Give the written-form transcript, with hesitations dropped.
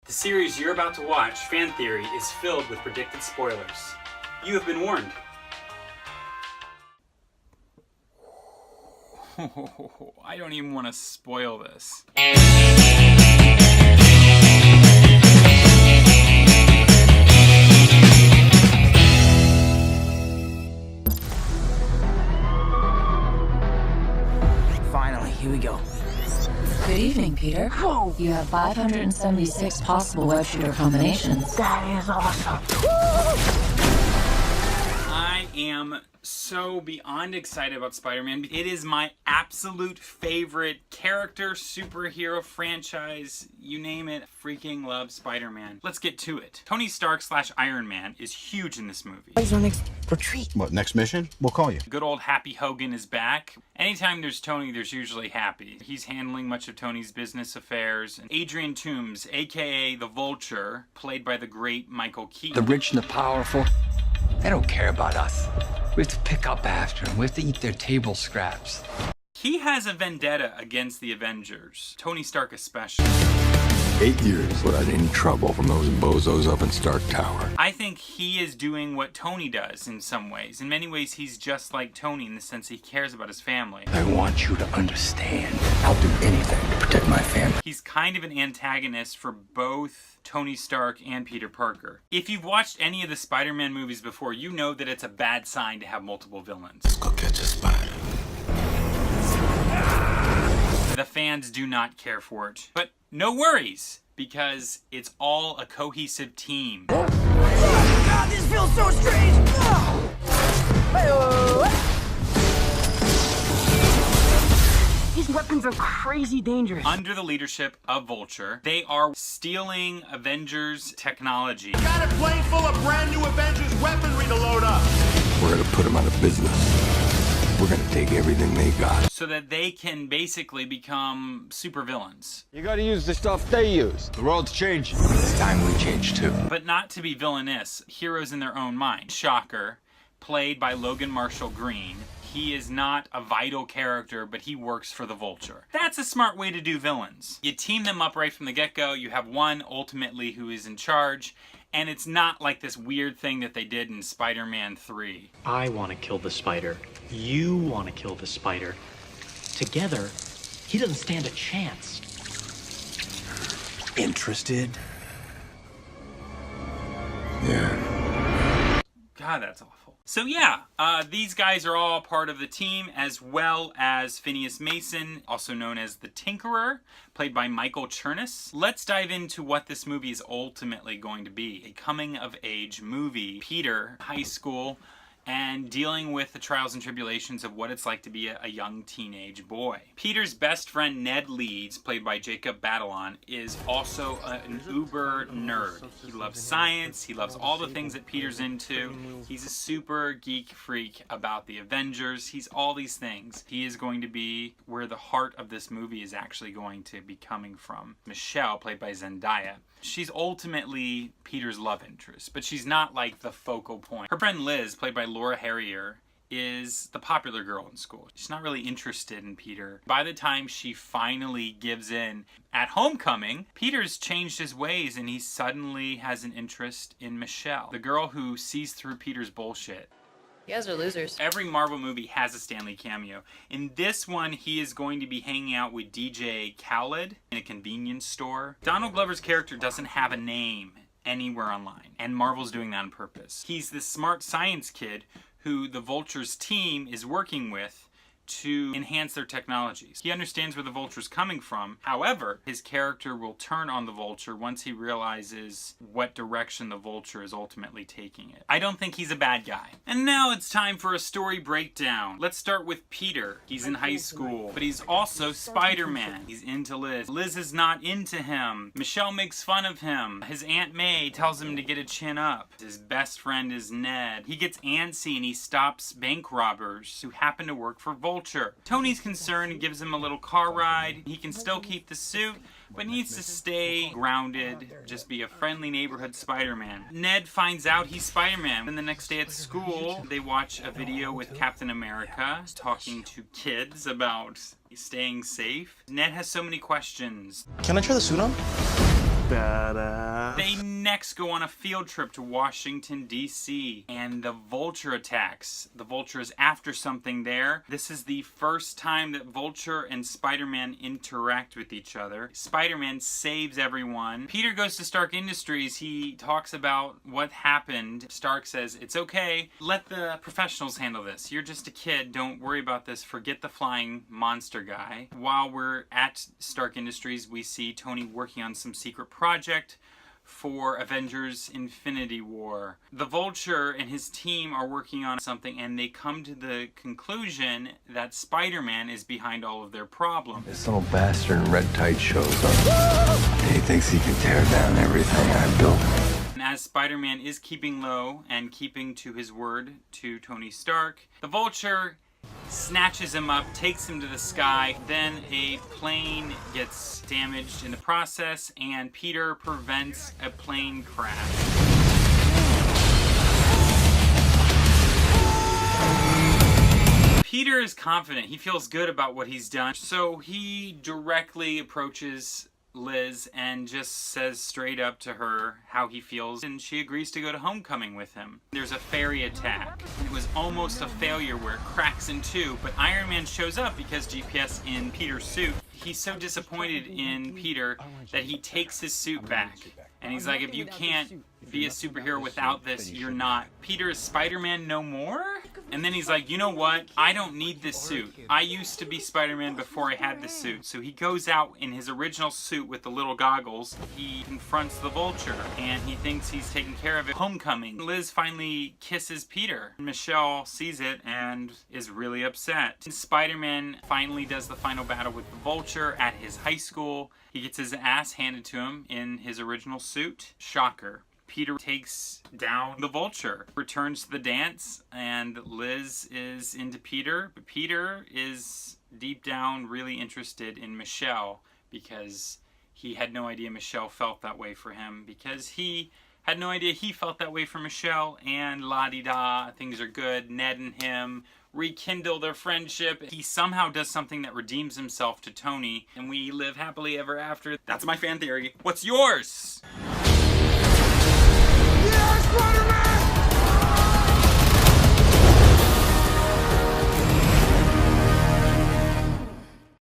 The series you're about to watch, Fan Theory, is filled with predicted spoilers. You have been warned. I don't even want to spoil this. Finally, here we go. Good evening, Peter. Whoa! You have 576 possible web shooter combinations. That is awesome. I am so beyond excited about Spider-Man. It is my absolute favorite character, superhero franchise, you name it. Freaking love Spider-Man. Let's get to it. Tony Stark / Iron Man is huge in this movie. Where's our next retreat? What, next mission? We'll call you. Good old Happy Hogan is back. Anytime there's Tony, there's usually Happy. He's handling much of Tony's business affairs. And Adrian Toomes, aka the Vulture, played by the great Michael Keaton. The rich and the powerful, they don't care about us. We have to pick up after them. We have to eat their table scraps. He has a vendetta against the Avengers. Tony Stark especially. 8 years without any trouble from those bozos up in Stark Tower. I think he is doing what Tony does in some ways. In many ways, he's just like Tony in the sense he cares about his family. I want you to understand. I'll do anything to protect my family. He's kind of an antagonist for both Tony Stark and Peter Parker. If you've watched any of the Spider-Man movies before, you know that it's a bad sign to have multiple villains. Let's go catch a spider. The fans do not care for it. But no worries, because it's all a cohesive team. Oh God, this feels so strange. These weapons are crazy dangerous. Under the leadership of Vulture, they are stealing Avengers technology. Got a plane full of brand new Avengers weaponry to load up. We're gonna put them out of business. We're gonna take everything they got. So that they can basically become supervillains. You gotta use the stuff they use. The world's changing. It's time we change too. But not to be villainous, heroes in their own mind. Shocker, played by Logan Marshall Green. He is not a vital character, but he works for the Vulture. That's a smart way to do villains. You team them up right from the get-go. You have one, ultimately, who is in charge. And it's not like this weird thing that they did in Spider-Man 3. I want to kill the spider. You want to kill the spider. Together, he doesn't stand a chance. Interested? Yeah. God, that's awful. So yeah, these guys are all part of the team, as well as Phineas Mason, also known as the Tinkerer, played by Michael Chernus. Let's dive into what this movie is ultimately going to be. A coming-of-age movie. Peter, high school, and dealing with the trials and tribulations of what it's like to be a young teenage boy. Peter's best friend Ned Leeds, played by Jacob Batalon, is also an uber nerd. He loves science, he loves all the things that Peter's into. He's a super geek freak about the Avengers. He's all these things. He is going to be where the heart of this movie is actually going to be coming from. Michelle, played by Zendaya. She's ultimately Peter's love interest, but she's not like the focal point. Her friend Liz, played by Laura Harrier, is the popular girl in school. She's not really interested in Peter. By the time she finally gives in at homecoming, Peter's changed his ways and he suddenly has an interest in Michelle, the girl who sees through Peter's bullshit. You guys are losers. Every Marvel movie has a Stan Lee cameo. In this one, he is going to be hanging out with DJ Khaled in a convenience store. Donald Glover's character doesn't have a name anywhere online, and Marvel's doing that on purpose. He's this smart science kid who the Vulture's team is working with to enhance their technologies. He understands where the Vulture's coming from. However, his character will turn on the Vulture once he realizes what direction the Vulture is ultimately taking it. I don't think he's a bad guy. And now it's time for a story breakdown. Let's start with Peter. He's in high school, but he's also Spider-Man. He's into Liz. Liz is not into him. Michelle makes fun of him. His Aunt May tells him to get a chin up. His best friend is Ned. He gets antsy and he stops bank robbers who happen to work for Vulture. Tony's concerned and gives him a little car ride. He can still keep the suit, but needs to stay grounded, just be a friendly neighborhood Spider-Man. Ned finds out he's Spider-Man. And the next day at school, they watch a video with Captain America talking to kids about staying safe. Ned has so many questions. Can I try the suit on? They next go on a field trip to Washington, D.C., and the Vulture attacks. The Vulture is after something there. This is the first time that Vulture and Spider-Man interact with each other. Spider-Man saves everyone. Peter goes to Stark Industries. He talks about what happened. Stark says, "It's okay. Let the professionals handle this. You're just a kid. Don't worry about this. Forget the flying monster guy." While we're at Stark Industries, we see Tony working on some secret project for Avengers Infinity War. The Vulture and his team are working on something, and they come to the conclusion that Spider-Man is behind all of their problems. This little bastard in red tights shows up. And he thinks he can tear down everything I built. And as Spider-Man is keeping low and keeping to his word to Tony Stark, the Vulture snatches him up, takes him to the sky. Then a plane gets damaged in the process, and Peter prevents a plane crash. Peter is confident. He feels good about what he's done. So he directly approaches Liz and just says straight up to her how he feels, and she agrees to go to homecoming with him. There's a ferry attack. It was almost a failure where it cracks in two, but Iron Man shows up because GPS in Peter's suit. He's so disappointed in Peter that he takes his suit back. And he's like, if you can't be a superhero without this, you're not. Peter is Spider-Man no more? And then he's like, you know what? I don't need this suit. I used to be Spider-Man before I had this suit. So he goes out in his original suit with the little goggles. He confronts the Vulture, and he thinks he's taken care of it. Homecoming. Liz finally kisses Peter. Michelle sees it and is really upset. Spider-Man finally does the final battle with the Vulture at his high school. He gets his ass handed to him in his original suit. Shocker. Peter takes down the Vulture, returns to the dance, and Liz is into Peter. But Peter is deep down really interested in Michelle because he had no idea Michelle felt that way for him, because he had no idea he felt that way for Michelle, and la-di-da, things are good. Ned and him rekindle their friendship. He somehow does something that redeems himself to Tony, and we live happily ever after. That's my fan theory. What's yours?